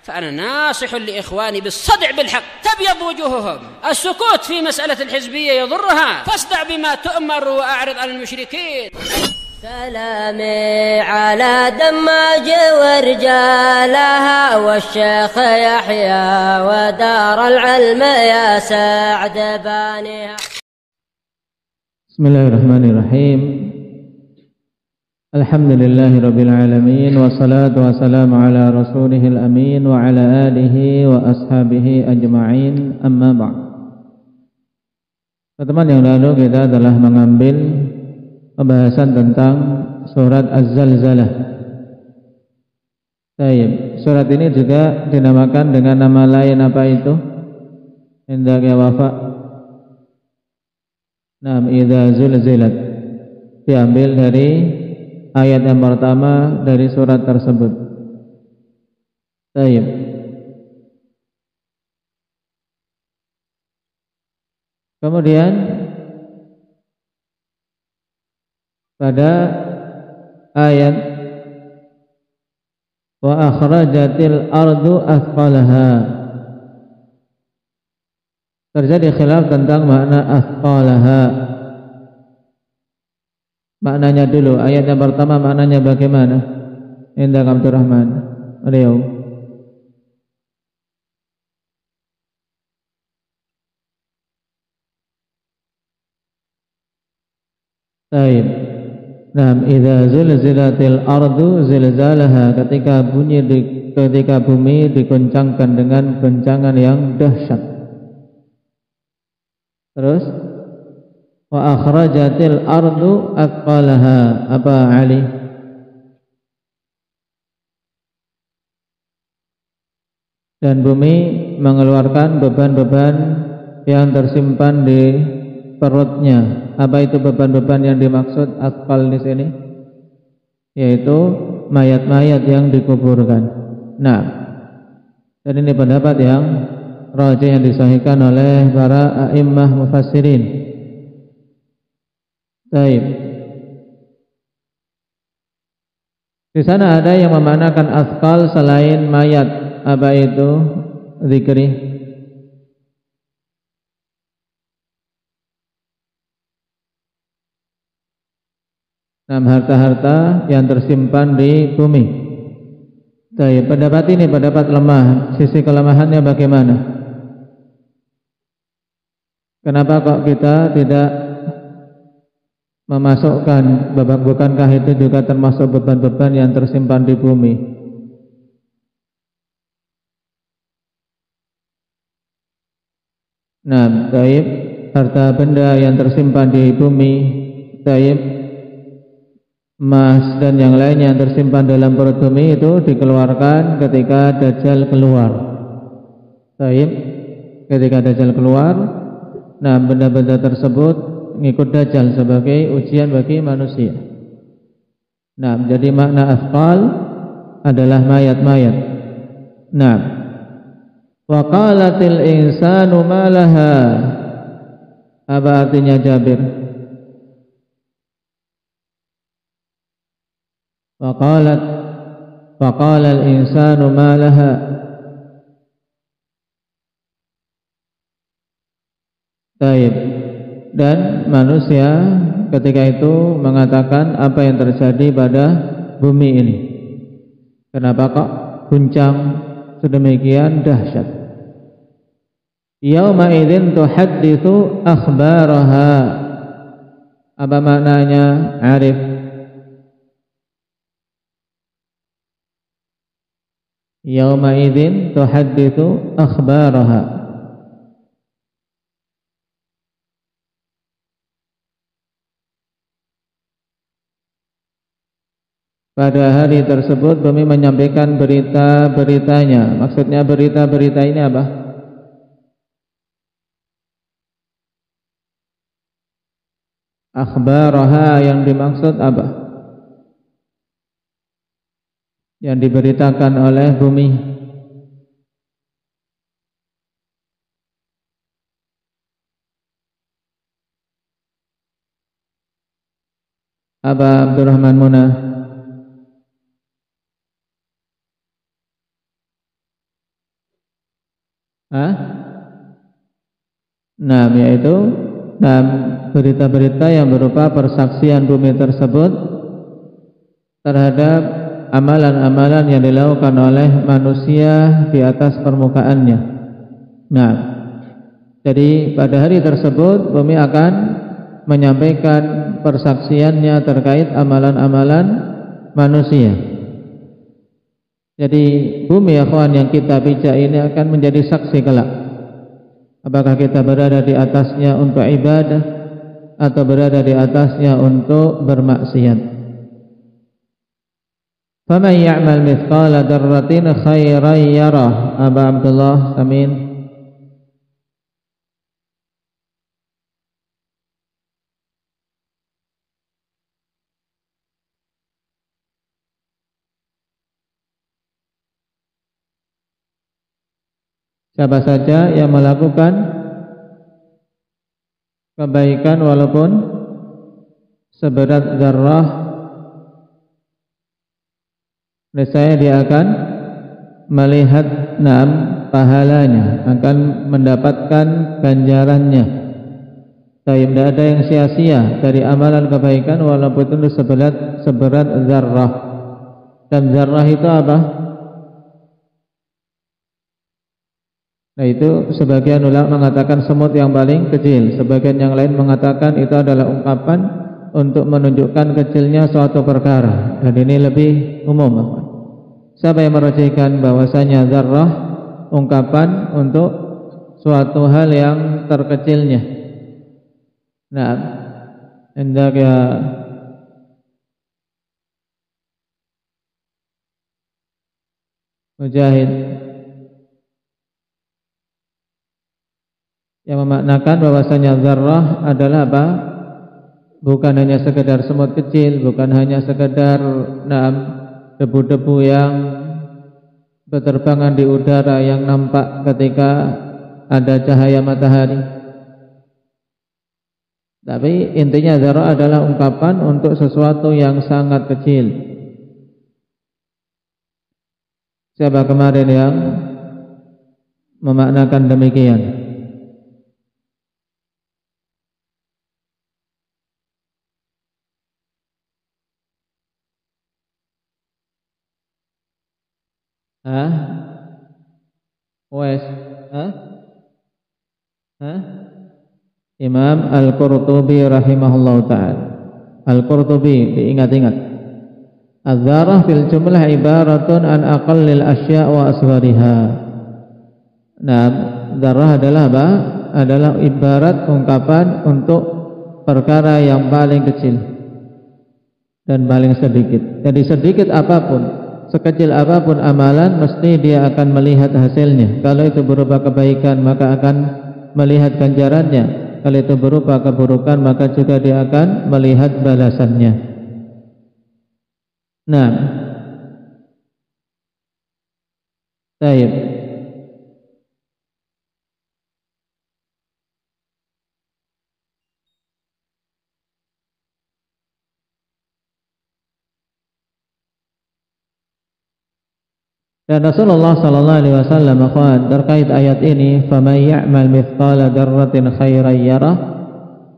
فأنا ناصح لإخواني بالصدع بالحق تبيض وجوههم. السكوت في مسألة الحزبية يضرها، فاصدع بما تؤمر وأعرض عن المشركين. سلامي على دماج ورجالها والشيخ يحيى ودار العلم يا سعد بانيها. Bismillahirrahmanirrahim. Alhamdulillahirabbil alamin wassalatu wassalamu ala rasulihil amin wa ala alihi wa ashabihi ajma'in, amma ba'd. Teman yang lalu kita telah mengambil pembahasan tentang surat Az-Zalzalah. Baik, surat ini juga dinamakan dengan nama lain apa itu? Hendak ya wafa. Nam idza zulzilat. Diambil dari ayat yang pertama dari surat tersebut. Baik. Kemudian pada ayat wa akhrajatil ardu athqalaha terjadi khilaf tentang makna athqalaha. Maknanya dulu, ayat yang pertama maknanya bagaimana? Indah Abdurrahman, beliau. Baik. Nah, idza zulzilatil ardu zilzalaha, ketika bumi diguncangkan dengan goncangan yang dahsyat. Terus wa akhrajatil ardu athqalaha, apa Ali? Dan bumi mengeluarkan beban-beban yang tersimpan di perutnya. Apa itu beban-beban yang dimaksud athqal di sini? Yaitu mayat-mayat yang dikuburkan. Nah, dan ini pendapat yang rajih yang disahihkan oleh para a'immah mufassirin. Baik. Di sana ada yang memanakan athqal selain mayat. Apa itu? Zikri. Harta-harta yang tersimpan di bumi. Baik, pendapat ini pendapat lemah. Sisi kelemahannya bagaimana? Kenapa kok kita tidak memasukkan, bukankah itu juga termasuk beban-beban yang tersimpan di bumi? Nah, baik, harta benda yang tersimpan di bumi, baik, emas dan yang lainnya yang tersimpan dalam perut bumi itu dikeluarkan ketika Dajjal keluar. Baik, ketika Dajjal keluar, nah benda-benda tersebut mengikut Dajjal sebagai ujian bagi manusia. Nah, jadi makna athqal adalah mayat-mayat. Nah, wa qalatil insanu ma laha. Apa artinya Jabir? Faqala al-insanu ma laha. Baik. Dan manusia ketika itu mengatakan apa yang terjadi pada bumi ini. Kenapa kok guncang sedemikian dahsyat? Yauma idzin tuhadditsu akhbaraha. Apa maknanya, Arif? Yauma idzin tuhadditsu akhbaraha. Pada hari tersebut bumi menyampaikan berita-beritanya. Maksudnya berita-berita ini apa? Akhbaraha yang dimaksud apa? Yang diberitakan oleh bumi. Aba Abdurrahman Munah. Nah, yaitu berita-berita yang berupa persaksian bumi tersebut terhadap amalan-amalan yang dilakukan oleh manusia di atas permukaannya. Nah, jadi pada hari tersebut bumi akan menyampaikan persaksiannya terkait amalan-amalan manusia. Jadi bumi akhwan yang kita pijak ini akan menjadi saksi kelak. Apakah kita berada di atasnya untuk ibadah atau berada di atasnya untuk bermaksiat. Faman ya'mal mithqala dzarratin khairan yarah. Aba Abdullah, amin. Siapa saja yang melakukan kebaikan walaupun seberat zarrah, niscaya dia akan melihat pahalanya, akan mendapatkan ganjarannya. Tidak ada yang sia-sia dari amalan kebaikan walaupun itu seberat zarrah. Dan zarrah itu apa? Nah, itu sebagian ulama mengatakan semut yang paling kecil, sebagian yang lain mengatakan itu adalah ungkapan untuk menunjukkan kecilnya suatu perkara, dan ini lebih umum. Siapa yang merajihkan bahwasanya zarrah ungkapan untuk suatu hal yang terkecilnya? Nah, hendak ya Mujahid yang memaknakan bahwasanya zarrah adalah apa? Bukan hanya sekedar semut kecil, bukan hanya sekedar debu-debu yang berterbangan di udara yang nampak ketika ada cahaya matahari. Tapi intinya zarrah adalah ungkapan untuk sesuatu yang sangat kecil. Siapa kemarin yang memaknakan demikian? Imam Al-Qurtubi rahimahullahu ta'ala. Al-Qurtubi, diingat-ingat. Az-zarrah fil jumlah ibaratun an aqallil asya' wa asghariha. Nah, zarrah adalah apa? Adalah ibarat ungkapan untuk perkara yang paling kecil dan paling sedikit. Jadi sedikit apapun, sekecil apapun amalan, mesti dia akan melihat hasilnya. Kalau itu berupa kebaikan, maka akan melihat ganjarannya. Kalau itu berupa keburukan, maka juga dia akan melihat balasannya. Nah, baik. Dan Rasulullah sallallahu alaihi wasallam terkait ayat ini, "Faman ya'mal mithqala dzarratin khairan yarah,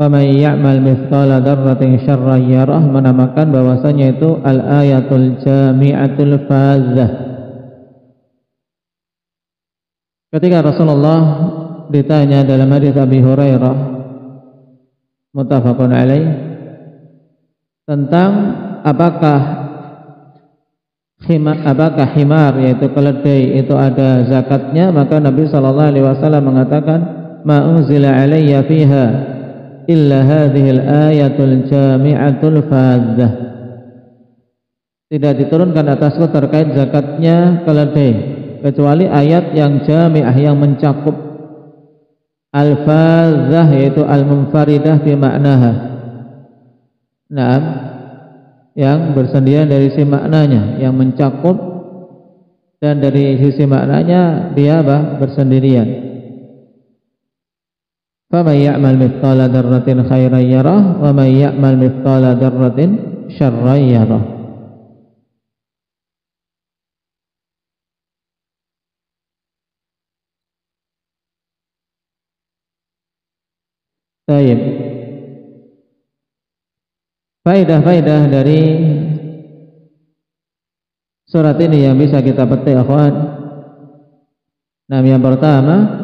faman ya'mal mithqala dzarratin syarran yarah," menamakan bahwasanya itu al-ayatul jami'atul fazzah. Ketika Rasulullah ditanya dalam hadis Abi Hurairah muttafaqun alaih tentang apakah himar, yaitu keledai itu ada zakatnya, maka Nabi sallallahu alaihi wasallam mengatakan, "Ma unzila alayya fiha illa hadhil ayatul jami'atul fadzah." Tidak diturunkan atasku terkait zakatnya keledai kecuali ayat yang jami'ah, yang mencakup. Al-fadzah yaitu al-munfaridah fi ma'naha. Naam, yang bersendirian dari sisi maknanya, yang mencakup, dan dari sisi maknanya dia bersendirian. Faman ya'mal mithqala dzarratin khairan yarah wa man ya'mal mithqala dzarratin syarran yarah. Baik. Faedah-faedah dari surat ini yang bisa kita petik, akhwan. Nah, yang pertama,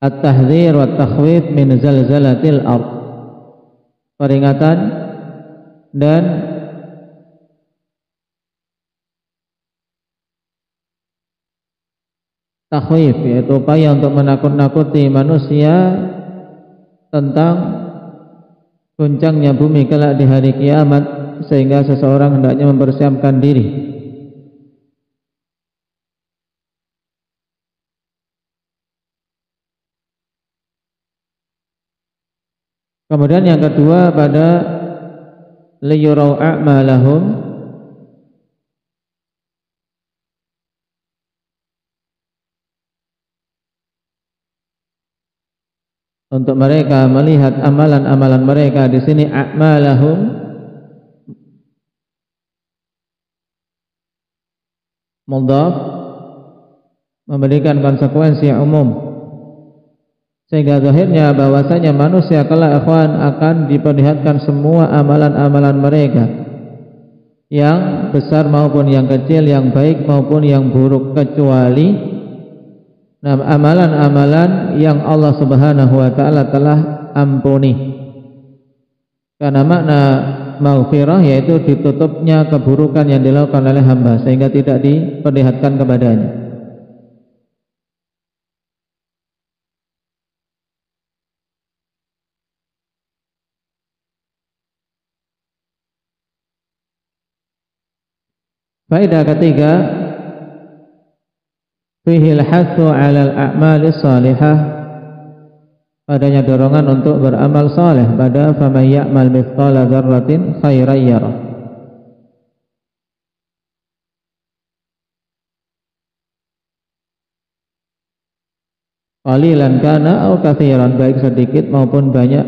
at-tahdzir wa takhwif min zalzalatil ardh. Peringatan dan takhwif, yaitu upaya untuk menakut-nakuti manusia tentang goncangnya bumi kelak di hari kiamat, sehingga seseorang hendaknya mempersiapkan diri. Kemudian yang kedua, pada liyurau a'malahum, untuk mereka melihat amalan-amalan mereka. Di sini a'malahum mudhaf, memberikan konsekuensi yang umum, sehingga zahirnya bahwasanya manusia kelak, ikhwan, akan diperlihatkan semua amalan-amalan mereka, yang besar maupun yang kecil, yang baik maupun yang buruk, kecuali amalan-amalan yang Allah Subhanahu wa taala telah ampuni. Karena makna maghfirah yaitu ditutupnya keburukan yang dilakukan oleh hamba, sehingga tidak diperlihatkan kepadanya. Faedah ketiga, fihi al-hathu 'ala al-a'mali shalihah, padanya dorongan untuk beramal saleh. Pada faman ya'mal mithqala dzarratin khairan yarah. Qalilan kana aw katsiran, baik sedikit maupun banyak,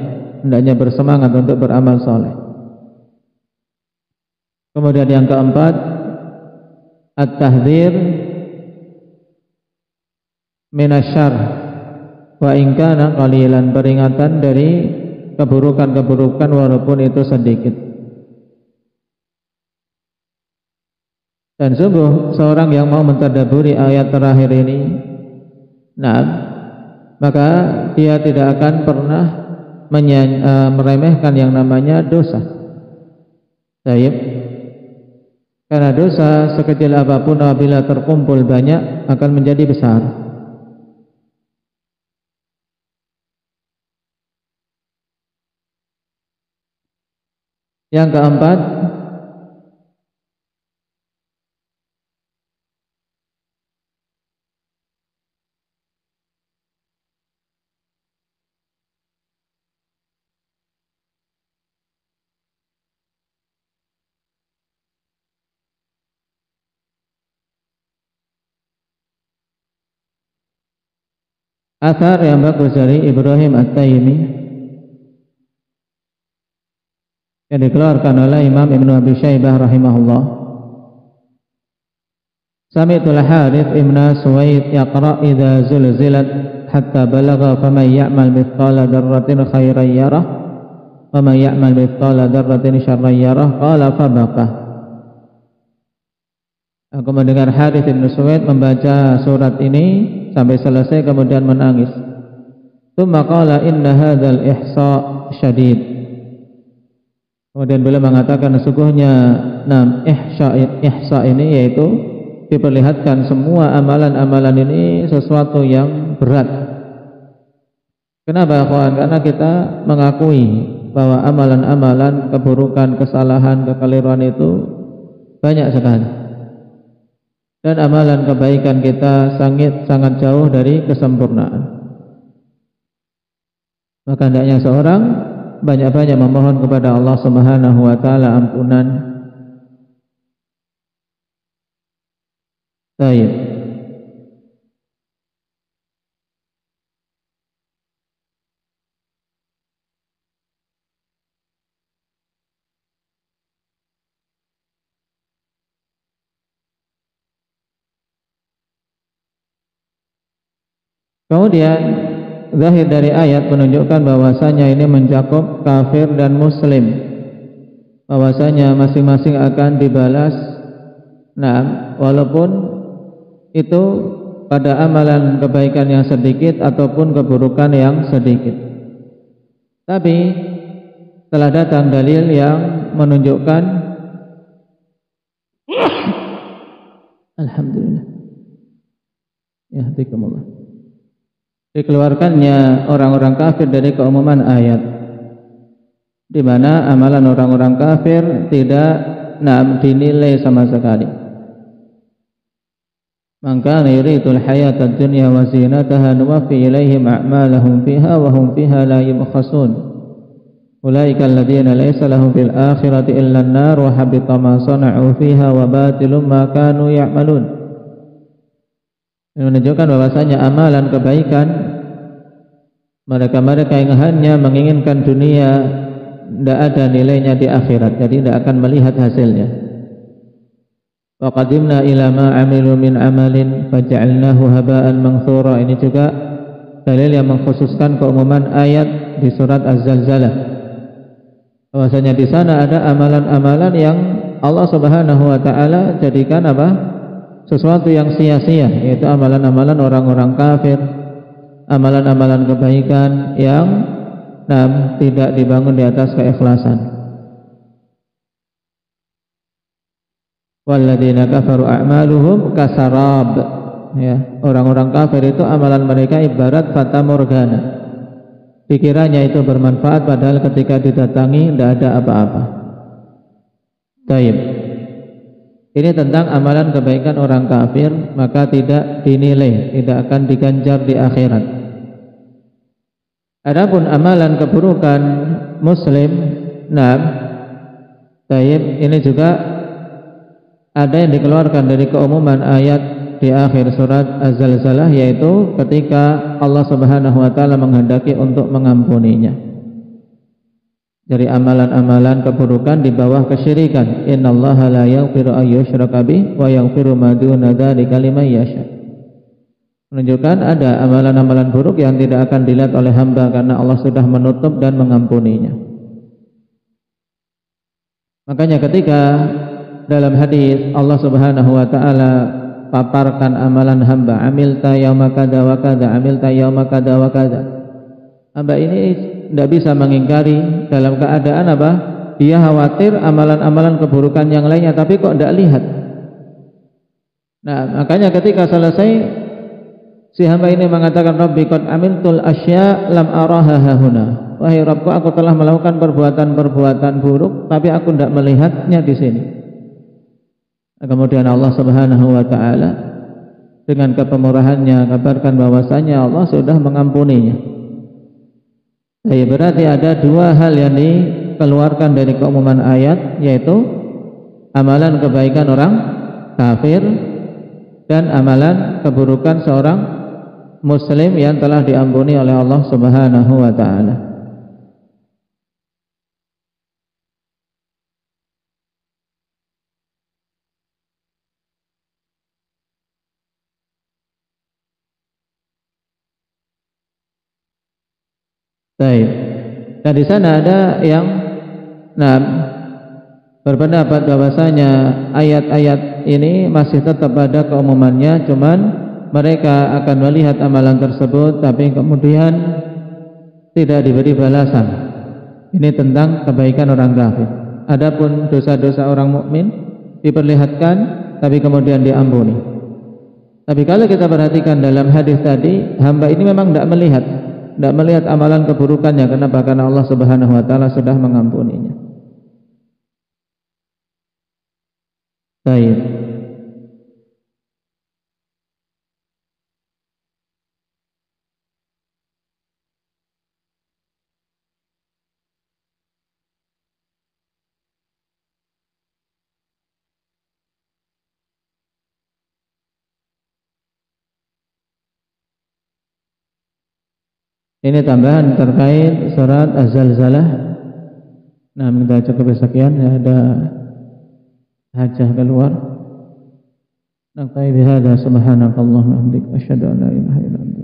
hendaknya bersemangat untuk beramal saleh. Kemudian yang keempat, at-tahdzir minasyarr wa in kana qalilan, peringatan dari keburukan-keburukan walaupun itu sedikit. Dan sungguh seorang yang mau mentadabburi ayat terakhir ini, maka dia tidak akan pernah meremehkan yang namanya dosa. Baik. Karena dosa sekecil apapun apabila terkumpul banyak akan menjadi besar. Yang keempat, athar yang bagus dari Ibrahim At-Taimi yang dikeluarkan oleh Imam Ibnu Abi Syaibah rahimahullah. Sami'tul Harits ibn Suwaid yaqra idza zulzilat hatta balagha faman ya'mal mithqala dzarratin khairan yarah wa man ya'mal mithqala dzarratin syarran yarah, qala fabaqah. Aku mendengar Harits bin Suwaid membaca surat ini sampai selesai, kemudian menangis. Tsumma qala inna hadzal ihsa syadid. Kemudian beliau mengatakan, sesungguhnya ihsa ini yaitu diperlihatkan semua amalan-amalan ini sesuatu yang berat. Kenapa, kawan? Karena kita mengakui bahwa amalan-amalan keburukan, kesalahan, kekeliruan itu banyak sekali. Dan amalan kebaikan kita sangat jauh dari kesempurnaan. Maka hendaknya seorang banyak-banyak memohon kepada Allah Subhanahu wa taala ampunan. Baik. Kemudian zahir dari ayat menunjukkan bahwasanya ini mencakup kafir dan muslim, bahwasanya masing-masing akan dibalas. Nah, walaupun itu pada amalan kebaikan yang sedikit ataupun keburukan yang sedikit. Tapi telah datang dalil yang menunjukkan alhamdulillah yahdikumullah, dikeluarkannya orang-orang kafir dari keumuman ayat, di mana amalan orang-orang kafir tidak dinilai sama sekali. Man kana yuridul hayatad dunya wa zinataha nuwaffi ilaihim a'malahum fiha wa hum fiha la yubkhasun. Ulaika alladziina laysa lahum fil akhirati illa an-nar wa habita ma sana'u fiha wa batilum ma kanu ya'malun. Ini menunjukkan bahwasanya amalan kebaikan mereka-mereka yang hanya menginginkan dunia, tidak ada nilainya di akhirat, jadi tidak akan melihat hasilnya. Wa qadimna ila ma 'amilu min 'amalin faja'alnahu haba'an manthura. Ini juga dalil yang mengkhususkan keumuman ayat di surat Az-Zalzalah, bahwasanya di sana ada amalan-amalan yang Allah Subhanahu wa taala jadikan sesuatu yang sia-sia, yaitu amalan-amalan orang-orang kafir, amalan-amalan kebaikan yang tidak dibangun di atas keikhlasan. Walladzina kafaru a'maluhum kasarab, ya, orang-orang kafir itu amalan mereka ibarat fata morgana. Pikirannya itu bermanfaat padahal ketika didatangi tidak ada apa-apa. Baik. Ini tentang amalan kebaikan orang kafir, maka tidak dinilai, tidak akan diganjar di akhirat. Adapun amalan keburukan muslim, baik, ini juga ada yang dikeluarkan dari keumuman ayat di akhir surat Az-Zalzalah, yaitu ketika Allah Subhanahu wa taala menghendaki untuk mengampuninya dari amalan-amalan keburukan di bawah kesyirikan. Innallaha la yaghfiru an yushraka bih wa yaghfiru ma duna dzalika liman yasha. Menunjukkan ada amalan-amalan buruk yang tidak akan dilihat oleh hamba karena Allah sudah menutup dan mengampuninya. Makanya ketika dalam hadis Allah Subhanahu wa taala paparkan amalan hamba, amilta yauma kada wa kada, amilta yauma kada wa kada. Hamba ini tidak bisa mengingkari dalam keadaan dia khawatir amalan-amalan keburukan yang lainnya, tapi kok tidak lihat. Nah, makanya ketika selesai si hamba ini mengatakan, Rabbi qad amiltul asya lam araha hahuna. Wahai Rabbku, aku telah melakukan perbuatan-perbuatan buruk tapi aku tidak melihatnya di sini. Kemudian Allah Subhanahu wa taala dengan kepemurahannya kabarkan bahwasanya Allah sudah mengampuninya. Jadi berarti ada dua hal yang dikeluarkan dari keumuman ayat, yaitu amalan kebaikan orang kafir dan amalan keburukan seorang muslim yang telah diampuni oleh Allah Subhanahu wa taala. Baik. Dan di sana ada yang berpendapat bahwasanya ayat-ayat ini masih tetap ada keumumannya, cuman mereka akan melihat amalan tersebut tapi kemudian tidak diberi balasan. Ini tentang kebaikan orang kafir. Adapun dosa-dosa orang mukmin diperlihatkan tapi kemudian diampuni. Tapi kalau kita perhatikan dalam hadis tadi, hamba ini memang tidak melihat amalan keburukannya. Kenapa? Karena Allah Subhanahu wa taala sudah mengampuninya. Baik. Ini tambahan terkait surat Az-Zalzalah. Nah, kita cukup sekian, ya, ada hajah keluar. Naktai bihadza subhanakallahumma wa bihamdika asyhadu an la ilaha illa anta